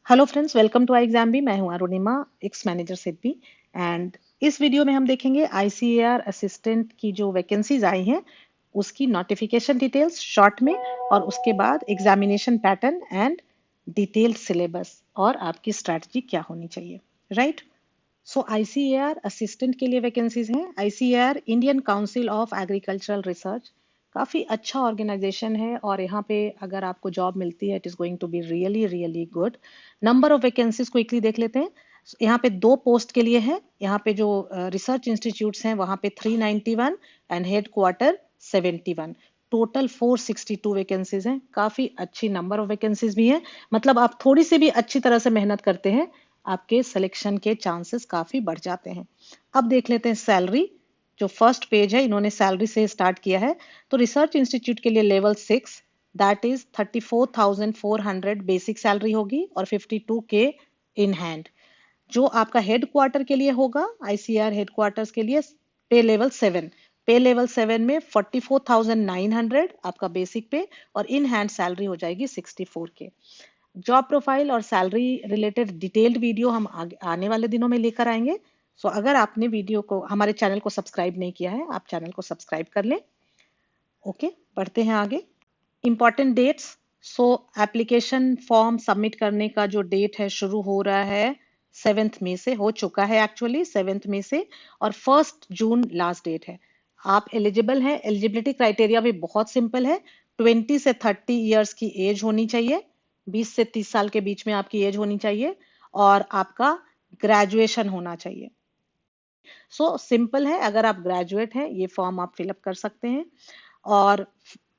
Hello friends, welcome to I exam भी। मैं हूं Arunima, ex manager SIDBI. And इस वीडियो में हम देखेंगे आईसीएआर असिस्टेंट की जो वैकेंसीज आई हैं उसकी नोटिफिकेशन डिटेल्स शॉर्ट में, और उसके बाद examination pattern and detailed syllabus और आपकी स्ट्रैटेजी क्या होनी चाहिए। राइट। सो आईसीएआर असिस्टेंट के लिए वैकेंसीज हैं। ICAR Indian council of agricultural research काफी अच्छा ऑर्गेनाइजेशन है, और यहाँ पे अगर आपको जॉब मिलती है it is going to be really really good. Number of vacancies quickly देख लेते हैं। यहाँ पे 2 पोस्ट के लिए है। यहाँ पे जो रिसर्च इंस्टीट्यूट्स हैं वहाँ पे 391 and head quarter 71। Total 462 vacancies हैं। काफी अच्छी नंबर ऑफ वैकेंसीज भी हैं। मतलब आप थोड़ी सी भी अच्छी तरह से मेहनत करते हैं, आपके सिलेक्शन के चांसेस काफी बढ़ जाते हैं। अब देख लेते हैं सैलरी। जो फर्स्ट पेज है इन्होंने सैलरी से स्टार्ट किया है। तो रिसर्च इंस्टीट्यूट के लिए level 6 that is 34,400 basic salary होगी और 52K इन हैंड। जो आपका हेड क्वार्टर के लिए होगा, आईसीआर हेड क्वार्टर्स के लिए पे लेवल 7 में 44,900 आपका बेसिक पे, और इन हैंड सैलरी हो जाएगी 64K। जॉब प्रोफाइल और सैलरी रिलेटेड डिटेल्ड वीडियो हम आने वाले दिनों में लेकर आएंगे। सो अगर आपने वीडियो को, हमारे चैनल को सब्सक्राइब नहीं किया है, आप चैनल को सब्सक्राइब कर लें। ओके, बढ़ते हैं आगे। Important dates. So application form submit करने का जो डेट है शुरू हो रहा है 7 मई से, हो चुका है एक्चुअली 7 मई से, और 1 जून लास्ट डेट है। आप एलिजिबल हैं। एलिजिबिलिटी क्राइटेरिया भी बहुत सिंपल है। 20 से 30 ईयर्स की एज होनी चाहिए। 20 से 30 साल के बीच में आपकी एज होनी चाहिए, और आपका ग्रेजुएशन होना चाहिए। सो सिंपल है। अगर आप ग्रेजुएट हैं ये फॉर्म आप फिलअप कर सकते हैं, और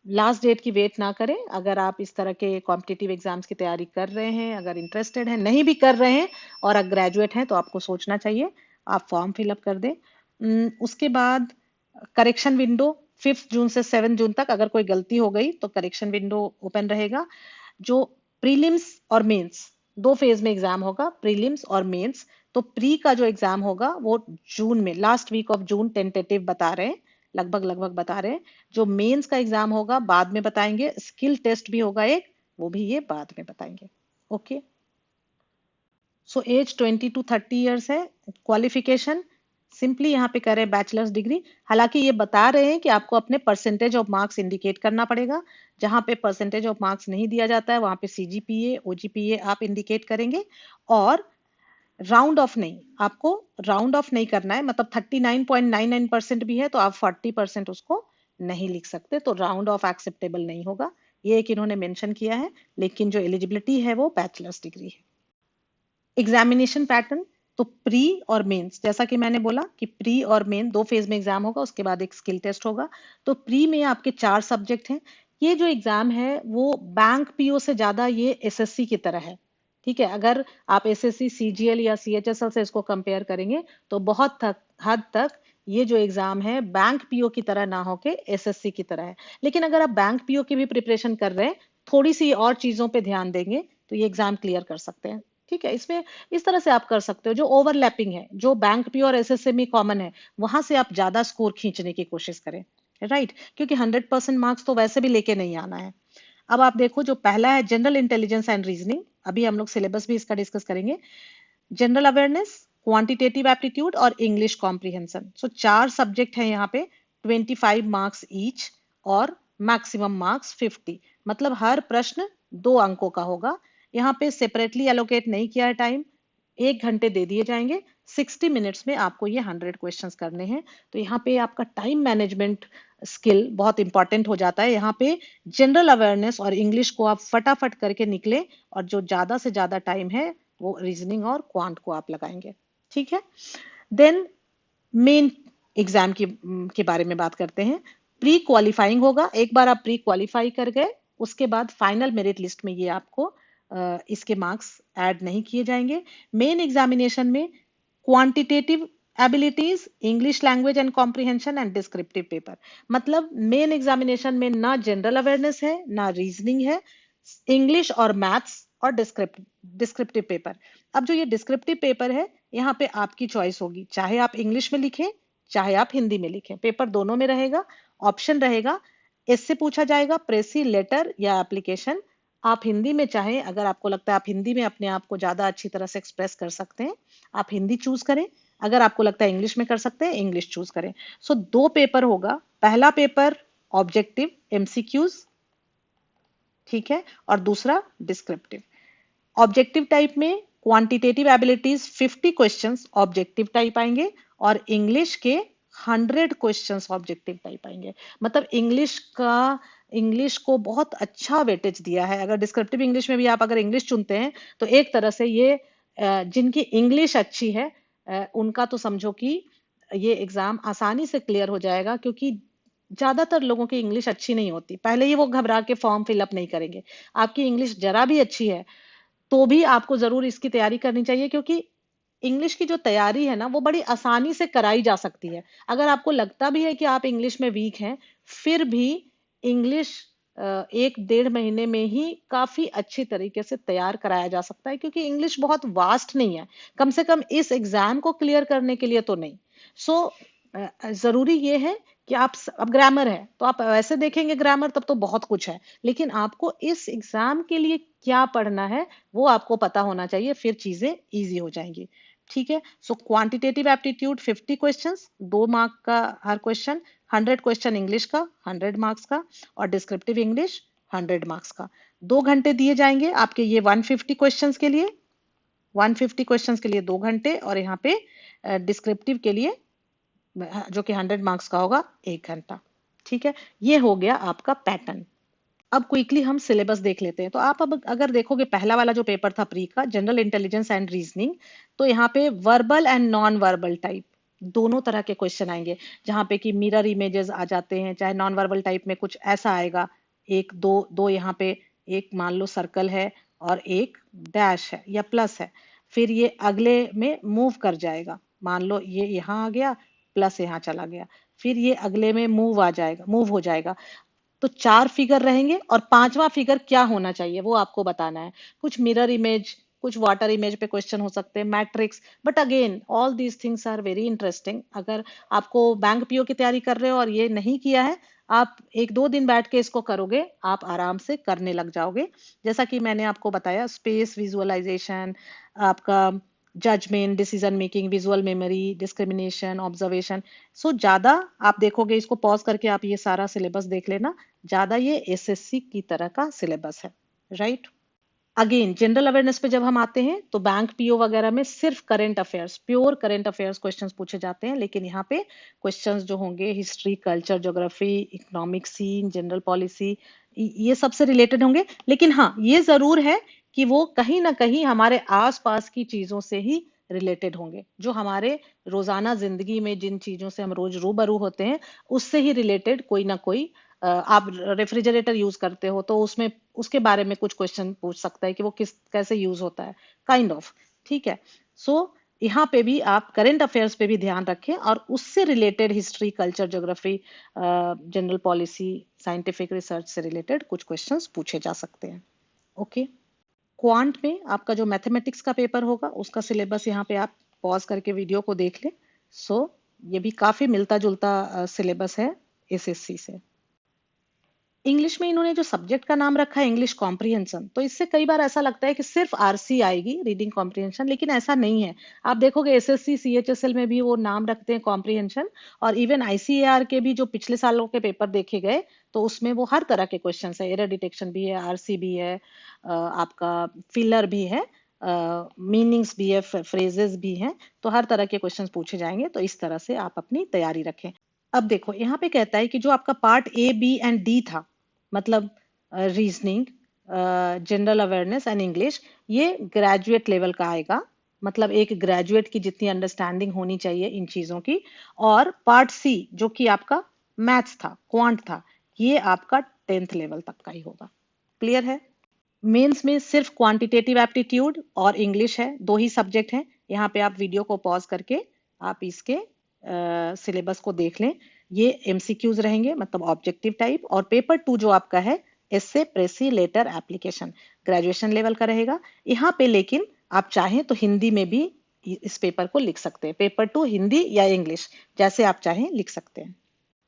लास्ट डेट की वेट ना करें। अगर आप इस तरह के कॉम्पिटिटिव एग्जाम्स की तैयारी कर रहे हैं, अगर इंटरेस्टेड हैं, नहीं भी कर रहे हैं और अगर ग्रेजुएट हैं, तो आपको सोचना चाहिए, आप फॉर्म फिलअप कर दें। उसके बाद करेक्शन विंडो 5 जून से 7 जून तक, अगर कोई गलती हो गई तो करेक्शन विंडो ओपन रहेगा। जो प्रीलिम्स और मेंस, 2 फेज में एग्जाम होगा, प्रीलिम्स और मेंस। तो प्री का जो एग्जाम होगा वो जून में, last week of June tentative बता रहे हैं, लगभग लगभग बता रहे हैं। जो मेंस का एग्जाम होगा बाद में बताएंगे। स्किल टेस्ट भी होगा एक, वो भी ये बाद में बताएंगे। Okay. So age 20 to 30 years है। क्वालिफिकेशन सिंपली यहाँ पे करें बैचलर्स डिग्री। हालांकि ये बता रहे हैं कि आपको अपने परसेंटेज ऑफ मार्क्स इंडिकेट करना पड़ेगा। जहां पे परसेंटेज ऑफ मार्क्स नहीं दिया जाता है वहां पे सीजीपीए ओजीपीए आप इंडिकेट करेंगे। और राउंड ऑफ नहीं, आपको राउंड ऑफ नहीं करना है। मतलब 39.99% भी है तो आप 40% उसको नहीं लिख सकते, तो राउंड ऑफ एक्सेप्टेबल नहीं होगा। ये एक इन्होंने मेंशन किया है, लेकिन जो एलिजिबिलिटी है वो बैचलर्स डिग्री है। Examination pattern. तो प्री और मेंस, जैसा कि मैंने बोला कि प्री और मेन 2 फेज में एग्जाम होगा, उसके बाद एक स्किल टेस्ट होगा। तो प्री में आपके 4 सब्जेक्ट हैं। ये जो एग्जाम है वो बैंक पीओ से ज्यादा ये एसएससी की तरह है। ठीक है। अगर आप एसएससी सीजीएल या सीएचएसएल से इसको कंपेयर करेंगे तो बहुत हद तक ये जो एग्जाम है बैंक पीओ की तरह ना होके एसएससी की तरह है। लेकिन अगर आप बैंक पीओ की भी प्रिपरेशन कर रहे हैं, थोड़ी सी और चीजों पे ध्यान देंगे तो ये एग्जाम क्लियर कर सकते हैं। ठीक है। इसमें इस तरह से आप कर सकते हो, जो ओवरलैपिंग है, जो बैंक पी और एसएससी में कॉमन है, वहां से आप ज्यादा स्कोर खींचने की कोशिश करें। राइट। क्योंकि 100% मार्क्स तो वैसे भी लेके नहीं आना है। अब आप देखो, जो पहला है जनरल इंटेलिजेंस एंड रीजनिंग, अभी हम लोग सिलेबस भी इसका डिस्कस करेंगे। जनरल अवेयरनेस, क्वांटिटेटिव एप्टीट्यूड और इंग्लिश कॉम्प्रिहेंशन। सो 4 सब्जेक्ट है यहाँ पे, 25 मार्क्स ईच, और मैक्सिमम मार्क्स 50। मतलब हर प्रश्न 2 अंकों का होगा। यहाँ पे सेपरेटली एलोकेट नहीं किया है टाइम, 1 घंटे दे दिए जाएंगे। 60 मिनट्स में आपको ये 100 क्वेश्चंस करने हैं। तो यहाँ पे आपका टाइम मैनेजमेंट स्किल बहुत इंपॉर्टेंट हो जाता है। यहाँ पे जनरल अवेयरनेस और इंग्लिश को आप फटाफट करके निकले, और जो ज्यादा से ज्यादा टाइम है वो रीजनिंग और क्वांट को आप लगाएंगे। ठीक है। देन मेन एग्जाम के बारे में बात करते हैं। प्री क्वालिफाइंग होगा। एक बार आप प्री क्वालिफाई कर गए, उसके बाद फाइनल मेरिट लिस्ट में ये आपको इसके मार्क्स ऐड नहीं किए जाएंगे। मेन एग्जामिनेशन में quantitative abilities, English language and comprehension and descriptive paper. मतलब मेन एग्जामिनेशन में ना जनरल अवेयरनेस है, ना रीजनिंग है, इंग्लिश और मैथ्स और डिस्क्रिप्टिव पेपर। अब जो ये डिस्क्रिप्टिव पेपर है, यहाँ पे आपकी चॉइस होगी, चाहे आप इंग्लिश में लिखें चाहे आप हिंदी में लिखें, पेपर दोनों में रहेगा। ऑप्शन रहेगा, इससे पूछा जाएगा प्रेसी लेटर या एप्लीकेशन। आप हिंदी में चाहें, अगर आपको लगता है आप हिंदी में अपने आप को ज्यादा अच्छी तरह से एक्सप्रेस कर सकते हैं, आप हिंदी चूज करें। अगर आपको लगता है इंग्लिश में कर सकते हैं, इंग्लिश चूज करें। सो दो पेपर होगा, पहला पेपर ऑब्जेक्टिव एमसीक्यूज, ठीक है, और दूसरा डिस्क्रिप्टिव। ऑब्जेक्टिव टाइप में quantitative abilities 50 questions objective type आएंगे, और इंग्लिश के 100 क्वेश्चंस ऑब्जेक्टिव टाइप आएंगे। मतलब इंग्लिश को बहुत अच्छा वेटेज दिया है। अगर डिस्क्रिप्टिव इंग्लिश में भी आप अगर इंग्लिश चुनते हैं तो एक तरह से ये जिनकी इंग्लिश अच्छी है उनका तो समझो कि ये एग्जाम आसानी से क्लियर हो जाएगा, क्योंकि ज्यादातर लोगों की इंग्लिश अच्छी नहीं होती। पहले ही वो घबरा के फॉर्म फिलअप नहीं करेंगे। आपकी इंग्लिश जरा भी अच्छी है तो भी आपको जरूर इसकी तैयारी करनी चाहिए, क्योंकि इंग्लिश की जो तैयारी है ना वो बड़ी आसानी से कराई जा सकती है। अगर आपको लगता भी है कि आप इंग्लिश में वीक हैं, फिर भी इंग्लिश 1 डेढ़ महीने में ही काफी अच्छी तरीके से तैयार कराया जा सकता है, क्योंकि इंग्लिश बहुत वास्ट नहीं है, कम से कम इस एग्जाम को क्लियर करने के लिए तो नहीं। सो जरूरी ये है कि अब ग्रामर है तो आप वैसे देखेंगे ग्रामर तब तो बहुत कुछ है, लेकिन आपको इस एग्जाम के लिए क्या पढ़ना है वो आपको पता होना चाहिए, फिर चीजें इजी हो जाएंगी। ठीक है। सो क्वांटिटेटिव एप्टीट्यूड 50 क्वेश्चंस, 2 मार्क का हर क्वेश्चन, 100 क्वेश्चन इंग्लिश का 100 मार्क्स का, और डिस्क्रिप्टिव इंग्लिश 100 मार्क्स का। 2 घंटे दिए जाएंगे आपके ये 150 क्वेश्चंस के लिए, 150 क्वेश्चंस के लिए 2 घंटे, और यहाँ पे डिस्क्रिप्टिव के लिए जो कि 100 मार्क्स का होगा 1 घंटा। ठीक है, ये हो गया आपका पैटर्न। अब क्विकली हम सिलेबस देख लेते हैं। तो आप अब अगर देखोगे पहला वाला जो पेपर था प्री का, जनरल इंटेलिजेंस एंड रीजनिंग, तो यहाँ पे verbal and non verbal type दोनों तरह के क्वेश्चन आएंगे, जहाँ पे कि मिरर इमेजेस आ जाते हैं, चाहे नॉन वर्बल टाइप में कुछ ऐसा आएगा, एक दो दो यहाँ पे एक मान लो सर्कल है और एक डैश है या प्लस है, फिर ये अगले में मूव कर जाएगा, मान लो ये यहाँ आ गया, प्लस यहाँ चला गया, फिर ये अगले में मूव हो जाएगा। तो 4 फिगर रहेंगे, और 5वां फिगर क्या होना चाहिए वो आपको बताना है। कुछ मिरर इमेज, कुछ वाटर इमेज पे क्वेश्चन हो सकते हैं, matrix. But again all these things are very interesting. अगर आपको बैंक पीओ की तैयारी कर रहे हो और ये नहीं किया है, आप 1 2 दिन बैठ के इसको करोगे, आप आराम से करने लग जाओगे। जैसा कि मैंने आपको बताया, स्पेस विजुअलाइजेशन, आपका judgement, decision making, visual memory, discrimination, observation. So ज्यादा आप देखोगे, इसको पॉज करके आप ये सारा सिलेबस देख लेना, ज्यादा ये एसएससी की तरह का सिलेबस है, राइट। अगेन जनरल अवेयरनेस पे जब हम आते हैं तो बैंक पीओ वगैरह में सिर्फ current affairs, pure current affairs questions पूछे जाते हैं, लेकिन यहाँ पे क्वेश्चंस जो होंगे history, culture, geography, economic scene, general policy, ये सबसे रिलेटेड होंगे। लेकिन हाँ, ये जरूर है कि वो कहीं ना कहीं हमारे आसपास की चीजों से ही रिलेटेड होंगे, जो हमारे रोजाना जिंदगी में जिन चीजों से हम रोज रूबरू होते हैं उससे ही रिलेटेड कोई ना कोई। आप रेफ्रिजरेटर यूज करते हो तो उसमें उसके बारे में कुछ क्वेश्चन पूछ सकता है कि वो किस कैसे यूज होता है, काइंड ऑफ। ठीक है। सो यहाँ पे भी आप करंट अफेयर्स पे भी ध्यान रखें, और उससे related history, culture, geography, general policy, scientific research से रिलेटेड कुछ क्वेश्चंस पूछे जा सकते हैं। ओके। क्वांट में आपका जो मैथमेटिक्स का पेपर होगा उसका सिलेबस यहाँ पे आप पॉज करके वीडियो को देख लें। सो ये भी काफी मिलता जुलता सिलेबस है एसएससी से। इंग्लिश में इन्होंने जो सब्जेक्ट का नाम रखा है इंग्लिश कॉम्प्रिहेंशन, तो इससे कई बार ऐसा लगता है कि सिर्फ आरसी आएगी, रीडिंग कॉम्प्रिहेंशन, लेकिन ऐसा नहीं है। आप देखोगे एसएससी सीएचएसएल में भी वो नाम रखते हैं कॉम्प्रिहेंशन, और इवन आईसीएआर के भी जो पिछले सालों के पेपर देखे गए तो उसमें वो हर तरह के क्वेश्चन है, एरर डिटेक्शन भी है, आरसी भी है, आपका फिलर भी है, मीनिंग्स भी है, फ्रेजेस भी हैं, तो हर तरह के क्वेश्चंस पूछे जाएंगे। तो इस तरह से आप अपनी तैयारी रखें। अब देखो यहाँ पे कहता है कि जो आपका part A B and D था, मतलब reasoning, general awareness and English, ये ग्रेजुएट लेवल का आएगा, मतलब एक ग्रेजुएट की जितनी अंडरस्टैंडिंग होनी चाहिए इन चीजों की। और पार्ट सी जो कि आपका मैथ्स था, क्वांट था, ये आपका 10th लेवल तक का ही होगा। क्लियर है। मेंस में सिर्फ क्वांटिटेटिव एप्टीट्यूड और इंग्लिश है, दो ही सब्जेक्ट हैं। यहाँ पे आप वीडियो को पॉज करके आप इसके सिलेबस को देख लें। ये एमसीक्यूज रहेंगे, मतलब ऑब्जेक्टिव टाइप, और पेपर 2 जो आपका है एसे, प्रेसी, लेटर, एप्लीकेशन, ग्रेजुएशन लेवल का रहेगा यहाँ पे। लेकिन आप चाहें तो हिंदी में भी इस पेपर को लिख सकते हैं, पेपर 2 हिंदी या इंग्लिश, जैसे आप चाहें लिख सकते हैं।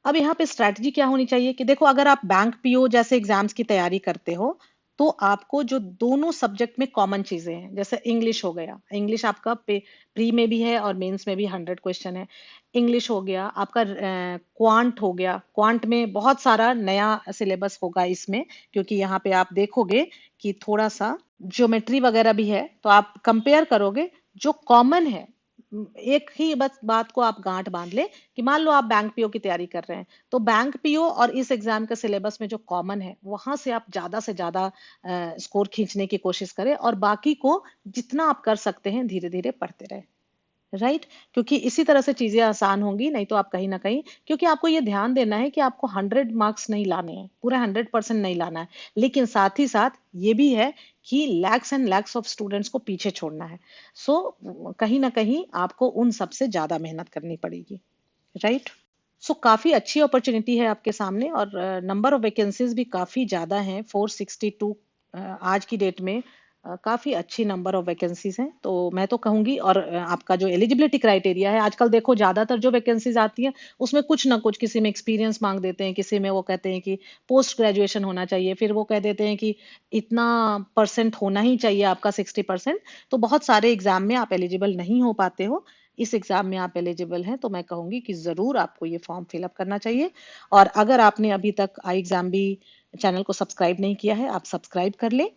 अब यहाँ पे स्ट्रैटेजी क्या होनी चाहिए कि देखो, अगर आप बैंक पीओ जैसे एग्जाम्स की तैयारी करते हो तो आपको जो दोनों सब्जेक्ट में कॉमन चीजें हैं, जैसे इंग्लिश हो गया, इंग्लिश आपका प्री में भी है और मेंस में भी 100 क्वेश्चन है। इंग्लिश हो गया आपका, क्वांट हो गया, क्वांट में बहुत सारा नया सिलेबस होगा इसमें, क्योंकि यहाँ पे आप देखोगे कि थोड़ा सा ज्योमेट्री वगैरह भी है, तो आप कंपेयर करोगे जो कॉमन है। एक ही बस बात को आप गांठ बांध ले कि मान लो आप बैंक पीओ की तैयारी कर रहे हैं, तो बैंक पीओ और इस एग्जाम के सिलेबस में जो कॉमन है वहां से आप ज्यादा से ज्यादा स्कोर खींचने की कोशिश करें, और बाकी को जितना आप कर सकते हैं धीरे धीरे पढ़ते रहे। राइट, क्योंकि इसी तरह से चीजें आसान होंगी, नहीं तो आप कहीं ना कहीं, क्योंकि आपको ये ध्यान देना है कि आपको 100 मार्क्स नहीं लाने हैं, पूरा 100% नहीं लाना है, लेकिन साथ ही साथ ये भी है कि lakhs and lakhs of students को पीछे छोड़ना है। सो कहीं ना कहीं आपको उन सबसे ज्यादा मेहनत करनी पड़ेगी। राइट, सो काफी अच्छी अपॉर्चुनिटी है आपके सामने, और नंबर ऑफ वैकेंसीज भी काफी ज्यादा हैं, 462 आज की डेट में। काफी अच्छी नंबर ऑफ वैकेंसीज हैं, तो मैं तो कहूंगी, और आपका जो एलिजिबिलिटी क्राइटेरिया है, आजकल देखो ज्यादातर जो वैकेंसीज आती हैं उसमें कुछ ना कुछ, किसी में एक्सपीरियंस मांग देते हैं, किसी में वो कहते हैं कि पोस्ट ग्रेजुएशन होना चाहिए, फिर वो कह देते हैं कि इतना परसेंट होना ही चाहिए आपका, 60%। तो बहुत सारे एग्जाम में आप एलिजिबल नहीं हो पाते हो। इस एग्जाम में आप एलिजिबल हैं, तो मैं कहूंगी कि जरूर आपको ये फॉर्म फिलअप करना चाहिए। और अगर आपने अभी तक आई एग्जाम भी चैनल को सब्सक्राइब नहीं किया है, आप सब्सक्राइब कर लें।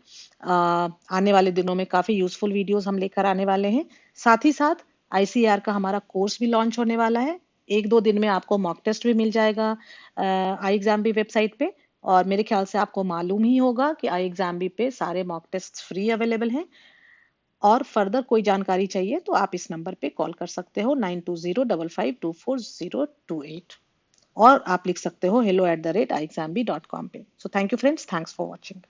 आने वाले दिनों में काफी यूजफुल वीडियोस हम लेकर आने वाले हैं। साथ ही साथ आईसीएआर का हमारा कोर्स भी लॉन्च होने वाला है। 1-2 दिन में आपको मॉक टेस्ट भी मिल जाएगा आई एग्जाम भी वेबसाइट पे। और मेरे ख्याल से आपको मालूम ही होगा कि आई एग्जाम भी पे सारे मॉक टेस्ट फ्री अवेलेबल हैं। और फर्दर कोई जानकारी चाहिए तो आप इस नंबर पे कॉल कर सकते हो, 9205524028। और आप लिख सकते हो hello@iexambee.com पे। So thank you friends, thanks for watching.